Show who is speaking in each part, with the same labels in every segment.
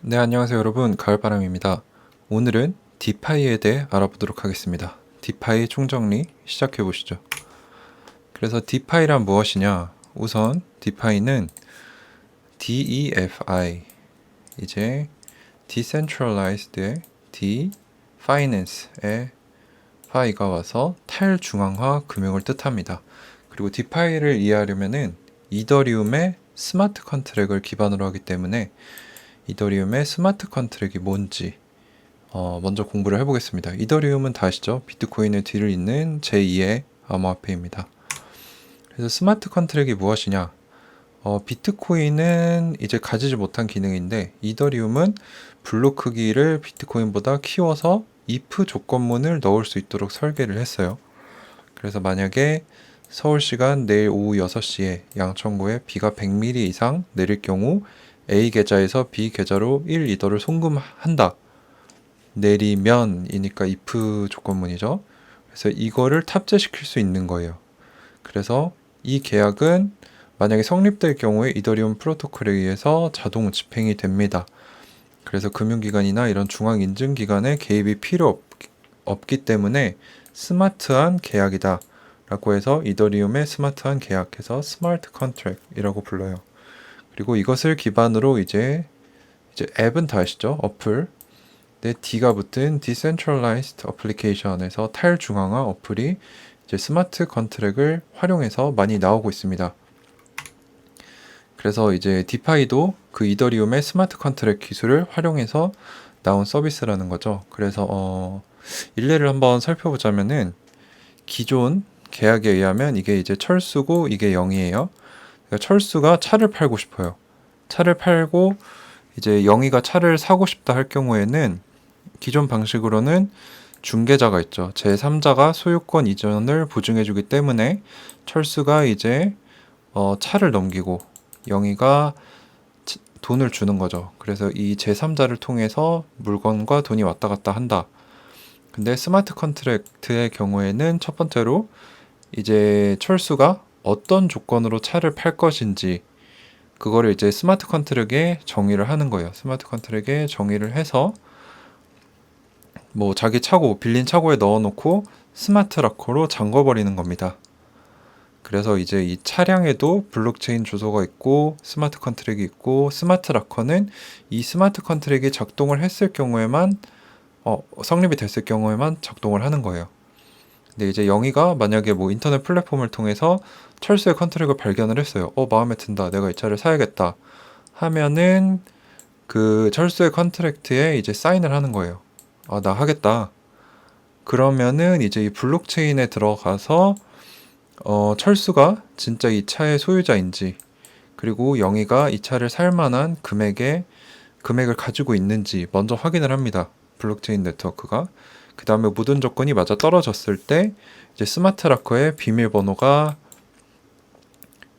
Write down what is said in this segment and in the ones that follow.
Speaker 1: 네, 안녕하세요 여러분. 가을바람입니다. 오늘은 디파이에 대해 알아보도록 하겠습니다. 디파이 총정리 시작해 보시죠. 그래서 디파이란 무엇이냐? 우선 디파이는 DEFI, 이제 Decentralized의 D, Finance의 파이가 와서 탈중앙화 금융을 뜻합니다. 그리고 디파이를 이해하려면은 이더리움의 스마트 컨트랙을 기반으로 하기 때문에 이더리움의 스마트 컨트랙이 뭔지 먼저 공부를 해보겠습니다. 이더리움은 다 아시죠? 비트코인의 뒤를 잇는 제2의 암호화폐입니다. 그래서 스마트 컨트랙이 무엇이냐? 비트코인은 이제 가지지 못한 기능인데 이더리움은 블록 크기를 비트코인보다 키워서 if 조건문을 넣을 수 있도록 설계를 했어요. 그래서 만약에 서울 시간 내일 오후 6시에 양천구에 비가 100mm 이상 내릴 경우 A 계좌에서 B 계좌로 1 이더를 송금한다. 내리면이니까 if 조건문이죠. 그래서 이거를 탑재시킬 수 있는 거예요. 그래서 이 계약은 만약에 성립될 경우에 이더리움 프로토콜에 의해서 자동 집행이 됩니다. 그래서 금융기관이나 이런 중앙인증기관의 개입이 필요 없기 때문에 스마트한 계약이다 라고 해서 이더리움의 스마트한 계약해서 스마트 컨트랙이라고 불러요. 그리고 이것을 기반으로 이제 앱은 다 아시죠? 어플. 내 D가 붙은 Decentralized Application에서 탈중앙화 어플이 이제 스마트 컨트랙을 활용해서 많이 나오고 있습니다. 그래서 이제 디파이도 그 이더리움의 스마트 컨트랙 기술을 활용해서 나온 서비스라는 거죠. 그래서 일례를 한번 살펴보자면은 기존 계약에 의하면 이게 이제 철수고 이게 0이에요. 그러니까 철수가 차를 팔고 싶어요. 차를 팔고 이제 영희가 차를 사고 싶다 할 경우에는 기존 방식으로는 중개자가 있죠. 제3자가 소유권 이전을 보증해주기 때문에 철수가 이제 차를 넘기고 영희가 돈을 주는 거죠. 그래서 이 제3자를 통해서 물건과 돈이 왔다 갔다 한다. 근데 스마트 컨트랙트의 경우에는 첫 번째로 이제 철수가 어떤 조건으로 차를 팔 것인지 그거를 이제 스마트 컨트랙에 정의를 하는 거예요. 스마트 컨트랙에 정의를 해서 뭐 자기 차고 빌린 차고에 넣어놓고 스마트 락커로 잠궈버리는 겁니다. 그래서 이제 이 차량에도 블록체인 주소가 있고 스마트 컨트랙이 있고 스마트 락커는 이 스마트 컨트랙이 작동을 했을 경우에만 성립이 됐을 경우에만 작동을 하는 거예요. 근데 이제 영희가 만약에 뭐 인터넷 플랫폼을 통해서 철수의 컨트랙을 발견을 했어요. 마음에 든다. 내가 이 차를 사야겠다. 하면은 그 철수의 컨트랙트에 이제 사인을 하는 거예요. 나 하겠다. 그러면은 이제 이 블록체인에 들어가서 철수가 진짜 이 차의 소유자인지 그리고 영희가 이 차를 살 만한 금액을 가지고 있는지 먼저 확인을 합니다. 블록체인 네트워크가. 그 다음에 모든 조건이 맞아 떨어졌을 때 이제 스마트 락커의 비밀번호가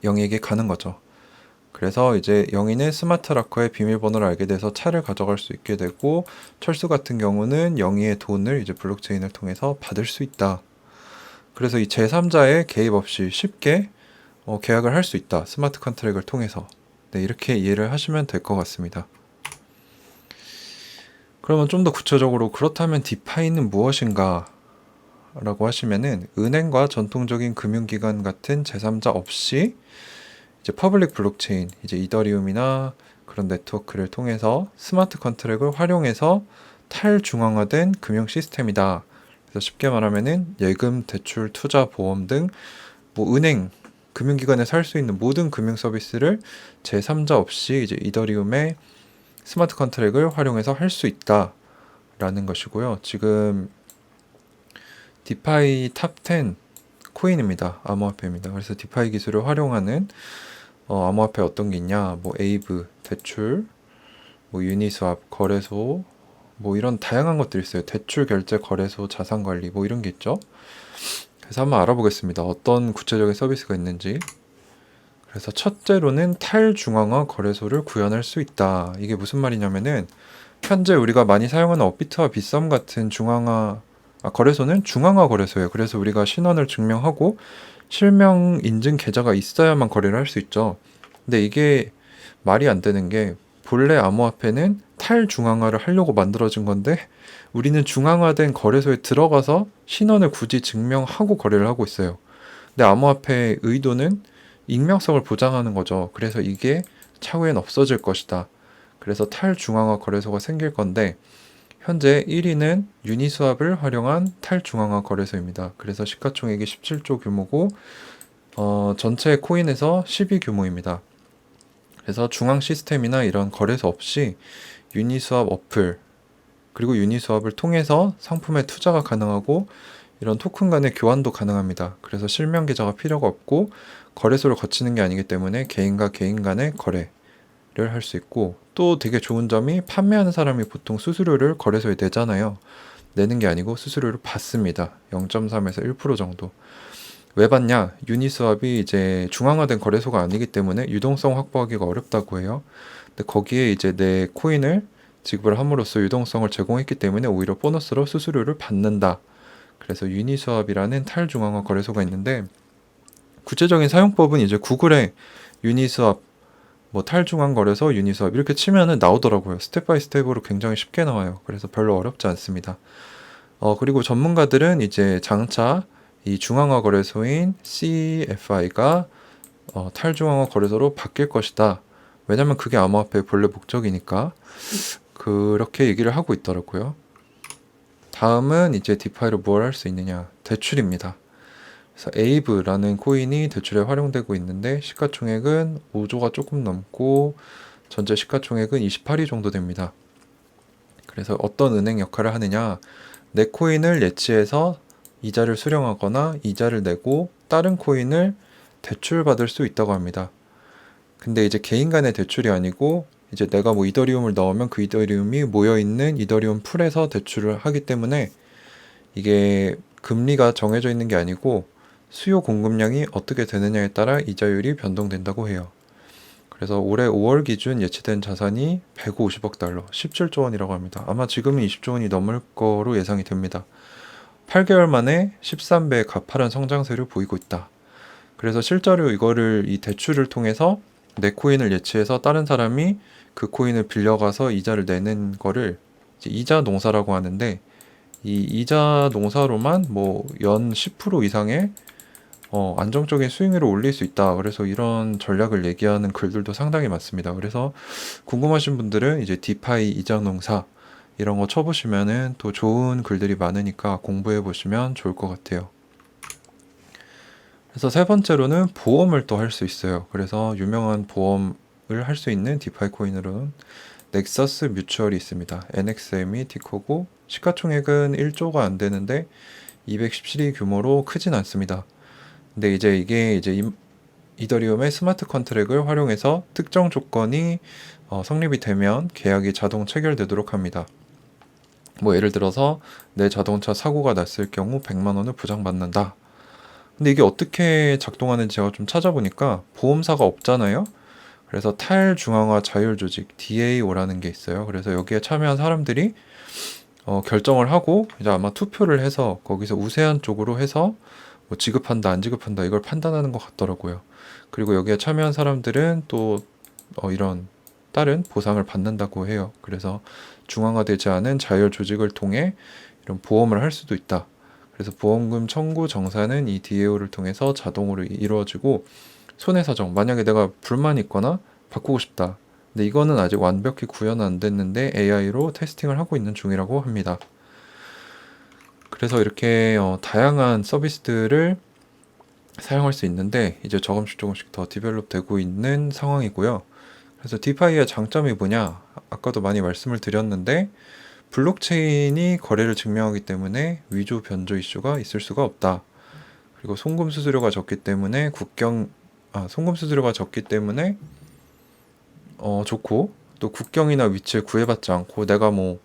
Speaker 1: 영희에게 가는 거죠. 그래서 이제 영희는 스마트 락커의 비밀번호를 알게 돼서 차를 가져갈 수 있게 되고 철수 같은 경우는 영희의 돈을 이제 블록체인을 통해서 받을 수 있다. 그래서 이 제3자의 개입 없이 쉽게 계약을 할 수 있다. 스마트 컨트랙을 통해서. 네, 이렇게 이해를 하시면 될 것 같습니다. 그러면 좀 더 구체적으로 그렇다면 디파이는 무엇인가? 라고 하시면은 은행과 전통적인 금융기관 같은 제3자 없이 이제 퍼블릭 블록체인, 이제 이더리움이나 그런 네트워크를 통해서 스마트 컨트랙을 활용해서 탈중앙화된 금융 시스템이다. 그래서 쉽게 말하면은 예금, 대출, 투자, 보험 등 뭐 은행, 금융기관에서 할 수 있는 모든 금융 서비스를 제3자 없이 이제 이더리움의 스마트 컨트랙을 활용해서 할 수 있다라는 것이고요. 지금 디파이 탑10 코인입니다. 암호화폐입니다. 그래서 디파이 기술을 활용하는 암호화폐 어떤 게 있냐? 뭐 에이브, 대출, 뭐 유니스왑, 거래소, 뭐 이런 다양한 것들이 있어요. 대출 결제 거래소, 자산 관리 뭐 이런 게 있죠. 그래서 한번 알아보겠습니다. 어떤 구체적인 서비스가 있는지. 그래서 첫째로는 탈중앙화 거래소를 구현할 수 있다. 이게 무슨 말이냐면은 현재 우리가 많이 사용하는 업비트와 빗썸 같은 거래소는 중앙화 거래소예요. 그래서 우리가 신원을 증명하고 실명 인증 계좌가 있어야만 거래를 할 수 있죠. 근데 이게 말이 안 되는 게 본래 암호화폐는 탈중앙화를 하려고 만들어진 건데 우리는 중앙화된 거래소에 들어가서 신원을 굳이 증명하고 거래를 하고 있어요. 근데 암호화폐의 의도는 익명성을 보장하는 거죠. 그래서 이게 차후엔 없어질 것이다. 그래서 탈중앙화 거래소가 생길 건데 현재 1위는 유니스왑을 활용한 탈중앙화 거래소입니다. 그래서 시가총액이 17조 규모고 전체 코인에서 10위 규모입니다. 그래서 중앙 시스템이나 이런 거래소 없이 유니스왑 어플 그리고 유니스왑을 통해서 상품에 투자가 가능하고 이런 토큰 간의 교환도 가능합니다. 그래서 실명 계좌가 필요가 없고 거래소를 거치는 게 아니기 때문에 개인과 개인 간의 거래를 할 수 있고 또 되게 좋은 점이 판매하는 사람이 보통 수수료를 거래소에 내잖아요. 내는 게 아니고 수수료를 받습니다. 0.3에서 1% 정도. 왜 받냐? 유니스왑이 이제 중앙화된 거래소가 아니기 때문에 유동성 확보하기가 어렵다고 해요. 근데 거기에 이제 내 코인을 지급을 함으로써 유동성을 제공했기 때문에 오히려 보너스로 수수료를 받는다. 그래서 유니스왑이라는 탈중앙화 거래소가 있는데 구체적인 사용법은 이제 구글에 유니스왑 뭐 탈중앙 거래소 유니스왑 이렇게 치면은 나오더라고요. 스텝 바이 스텝으로 굉장히 쉽게 나와요. 그래서 별로 어렵지 않습니다. 그리고 전문가들은 이제 장차 이 중앙화 거래소인 CFI가 탈중앙화 거래소로 바뀔 것이다. 왜냐면 그게 암호화폐의 본래 목적이니까 그렇게 얘기를 하고 있더라고요. 다음은 이제 디파이로 뭘 할 수 있느냐? 대출입니다. 그래서 에이브라는 코인이 대출에 활용되고 있는데 시가총액은 5조가 조금 넘고 전체 시가총액은 28위 정도 됩니다. 그래서 어떤 은행 역할을 하느냐? 내 코인을 예치해서 이자를 수령하거나 이자를 내고 다른 코인을 대출받을 수 있다고 합니다. 근데 이제 개인 간의 대출이 아니고 이제 내가 뭐 이더리움을 넣으면 그 이더리움이 모여있는 이더리움 풀에서 대출을 하기 때문에 이게 금리가 정해져 있는 게 아니고 수요 공급량이 어떻게 되느냐에 따라 이자율이 변동된다고 해요. 그래서 올해 5월 기준 예치된 자산이 150억 달러, 17조 원이라고 합니다. 아마 지금은 20조 원이 넘을 거로 예상이 됩니다. 8개월 만에 13배의 가파른 성장세를 보이고 있다. 그래서 실제로 이거를 이 대출을 통해서 내 코인을 예치해서 다른 사람이 그 코인을 빌려가서 이자를 내는 거를 이제 이자 농사라고 하는데 이 이자 농사로만 뭐 연 10% 이상의 안정적인 수익률을 올릴 수 있다. 그래서 이런 전략을 얘기하는 글들도 상당히 많습니다. 그래서 궁금하신 분들은 이제 디파이 이자 농사 이런 거 쳐보시면은 또 좋은 글들이 많으니까 공부해 보시면 좋을 것 같아요. 그래서 세 번째로는 보험을 또 할 수 있어요. 그래서 유명한 보험을 할 수 있는 디파이 코인으로는 넥서스 뮤추얼이 있습니다. NXM이 티커고 시가총액은 1조가 안 되는데 217위 규모로 크진 않습니다. 근데 이제 이게 이제 이더리움의 스마트 컨트랙을 활용해서 특정 조건이 성립이 되면 계약이 자동 체결되도록 합니다. 뭐 예를 들어서 내 자동차 사고가 났을 경우 100만 원을 보장받는다. 근데 이게 어떻게 작동하는지 제가 좀 찾아보니까 보험사가 없잖아요. 그래서 탈중앙화 자율조직 DAO라는 게 있어요. 그래서 여기에 참여한 사람들이 결정을 하고 이제 아마 투표를 해서 거기서 우세한 쪽으로 해서 뭐 지급한다 안 지급한다 이걸 판단하는 것 같더라고요. 그리고 여기에 참여한 사람들은 또 이런 다른 보상을 받는다고 해요. 그래서 중앙화되지 않은 자율 조직을 통해 이런 보험을 할 수도 있다. 그래서 보험금 청구 정산은 이 DAO를 통해서 자동으로 이루어지고 손해사정 만약에 내가 불만이 있거나 바꾸고 싶다. 근데 이거는 아직 완벽히 구현 안 됐는데 AI로 테스팅을 하고 있는 중이라고 합니다. 그래서 이렇게 다양한 서비스들을 사용할 수 있는데 이제 조금씩 더 디벨롭 되고 있는 상황이고요. 그래서 디파이의 장점이 뭐냐? 아까도 많이 말씀을 드렸는데 블록체인이 거래를 증명하기 때문에 위조 변조 이슈가 있을 수가 없다. 그리고 송금 수수료가 적기 때문에 좋고 또 국경이나 위치를 구애받지 않고 내가 뭐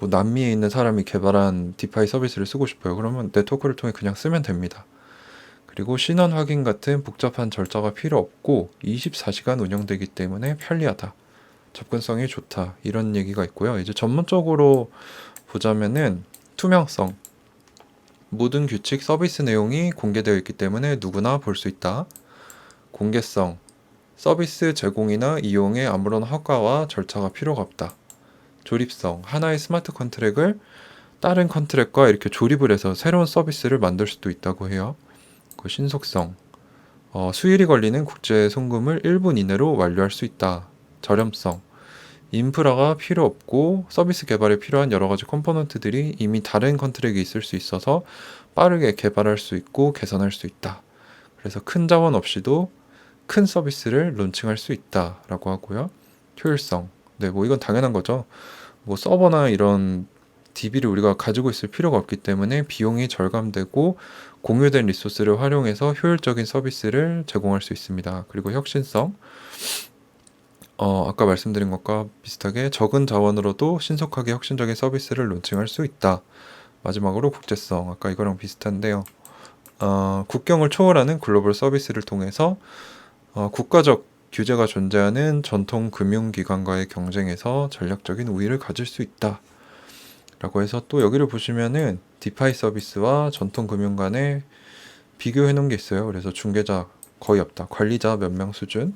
Speaker 1: 남미에 있는 사람이 개발한 디파이 서비스를 쓰고 싶어요. 그러면 네트워크를 통해 그냥 쓰면 됩니다. 그리고 신원 확인 같은 복잡한 절차가 필요 없고 24시간 운영되기 때문에 편리하다. 접근성이 좋다. 이런 얘기가 있고요. 이제 전문적으로 보자면은 투명성. 모든 규칙 서비스 내용이 공개되어 있기 때문에 누구나 볼 수 있다. 공개성. 서비스 제공이나 이용에 아무런 허가와 절차가 필요가 없다. 조립성, 하나의 스마트 컨트랙을 다른 컨트랙과 이렇게 조립을 해서 새로운 서비스를 만들 수도 있다고 해요. 그 신속성, 수일이 걸리는 국제 송금을 1분 이내로 완료할 수 있다. 저렴성, 인프라가 필요 없고 서비스 개발에 필요한 여러 가지 컴포넌트들이 이미 다른 컨트랙에 있을 수 있어서 빠르게 개발할 수 있고 개선할 수 있다. 그래서 큰 자원 없이도 큰 서비스를 론칭할 수 있다라고 하고요. 효율성, 네, 뭐 이건 당연한 거죠. 뭐 서버나 이런 DB를 우리가 가지고 있을 필요가 없기 때문에 비용이 절감되고 공유된 리소스를 활용해서 효율적인 서비스를 제공할 수 있습니다. 그리고 혁신성, 아까 말씀드린 것과 비슷하게 적은 자원으로도 신속하게 혁신적인 서비스를 론칭할 수 있다. 마지막으로 국제성, 아까 이거랑 비슷한데요. 국경을 초월하는 글로벌 서비스를 통해서 국가적 규제가 존재하는 전통 금융기관과의 경쟁에서 전략적인 우위를 가질 수 있다. 라고 해서 또 여기를 보시면은 디파이 서비스와 전통 금융 간에 비교해 놓은 게 있어요. 그래서 중개자 거의 없다. 관리자 몇 명 수준.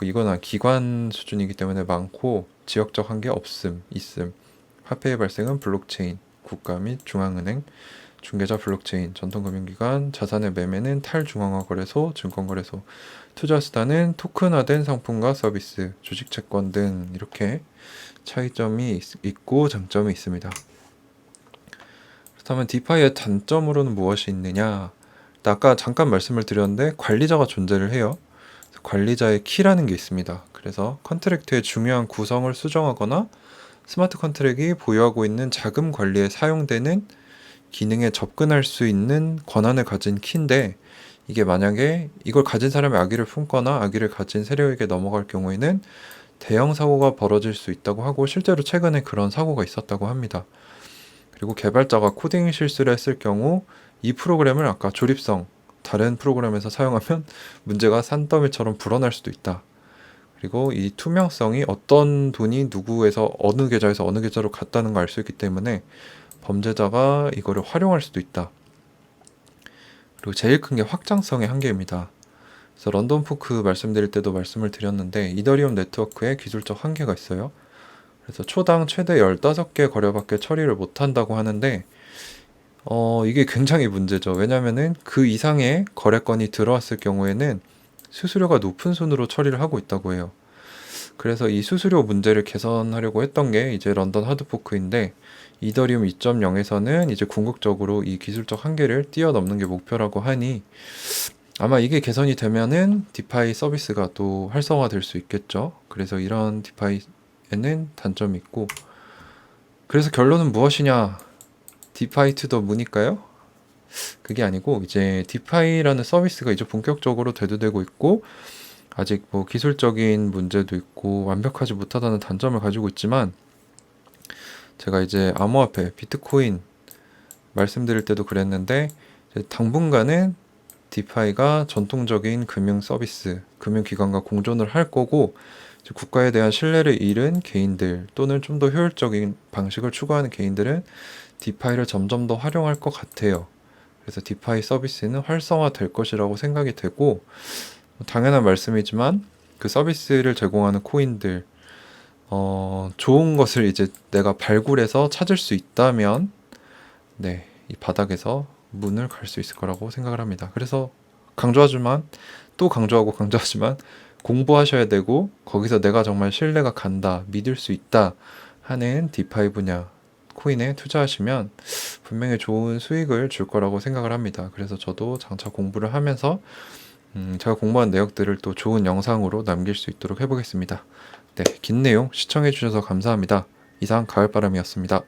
Speaker 1: 이거는 기관 수준이기 때문에 많고 지역적 한계 없음, 있음. 화폐의 발생은 블록체인, 국가 및 중앙은행, 중개자 블록체인, 전통금융기관, 자산의 매매는 탈중앙화 거래소, 증권거래소, 투자수단은 토큰화된 상품과 서비스, 주식채권 등 이렇게 차이점이 있고 장점이 있습니다. 그렇다면 디파이의 단점으로는 무엇이 있느냐? 아까 잠깐 말씀을 드렸는데 관리자가 존재를 해요. 관리자의 키라는 게 있습니다. 그래서 컨트랙트의 중요한 구성을 수정하거나 스마트 컨트랙이 보유하고 있는 자금 관리에 사용되는 기능에 접근할 수 있는 권한을 가진 키인데 이게 만약에 이걸 가진 사람이 악의를 품거나 악의를 가진 세력에게 넘어갈 경우에는 대형 사고가 벌어질 수 있다고 하고 실제로 최근에 그런 사고가 있었다고 합니다. 그리고 개발자가 코딩 실수를 했을 경우 이 프로그램을 아까 조립성, 다른 프로그램에서 사용하면 문제가 산더미처럼 불어날 수도 있다. 그리고 이 투명성이 어떤 돈이 누구에서 어느 계좌에서 어느 계좌로 갔다는 걸 알 수 있기 때문에 범죄자가 이거를 활용할 수도 있다. 그리고 제일 큰 게 확장성의 한계입니다. 그래서 런던 포크 말씀드릴 때도 말씀을 드렸는데 이더리움 네트워크에 기술적 한계가 있어요. 그래서 초당 최대 15개 거래밖에 처리를 못한다고 하는데 이게 굉장히 문제죠. 왜냐면은 그 이상의 거래건이 들어왔을 경우에는 수수료가 높은 순으로 처리를 하고 있다고 해요. 그래서 이 수수료 문제를 개선하려고 했던 게 이제 런던 하드포크인데 이더리움 2.0에서는 이제 궁극적으로 이 기술적 한계를 뛰어넘는 게 목표라고 하니 아마 이게 개선이 되면은 디파이 서비스가 또 활성화될 수 있겠죠. 그래서 이런 디파이에는 단점이 있고 그래서 결론은 무엇이냐? 디파이 투 더 문일까요? 그게 아니고 이제 디파이라는 서비스가 이제 본격적으로 대두되고 있고 아직 뭐 기술적인 문제도 있고 완벽하지 못하다는 단점을 가지고 있지만 제가 이제 암호화폐, 비트코인 말씀드릴 때도 그랬는데 이제 당분간은 디파이가 전통적인 금융 서비스, 금융기관과 공존을 할 거고 이제 국가에 대한 신뢰를 잃은 개인들 또는 좀 더 효율적인 방식을 추구하는 개인들은 디파이를 점점 더 활용할 것 같아요. 그래서 디파이 서비스는 활성화될 것이라고 생각이 되고 당연한 말씀이지만 그 서비스를 제공하는 코인들 좋은 것을 이제 내가 발굴해서 찾을 수 있다면 네, 이 바닥에서 문을 갈 수 있을 거라고 생각을 합니다. 그래서 강조하지만 또 강조하고 강조하지만 공부하셔야 되고 거기서 내가 정말 신뢰가 간다, 믿을 수 있다 하는 디파이 분야 코인에 투자하시면 분명히 좋은 수익을 줄 거라고 생각을 합니다. 그래서 저도 장차 공부를 하면서 제가 공부한 내역들을 또 좋은 영상으로 남길 수 있도록 해보겠습니다. 네, 긴 내용 시청해 주셔서 감사합니다. 이상 가을바람이었습니다.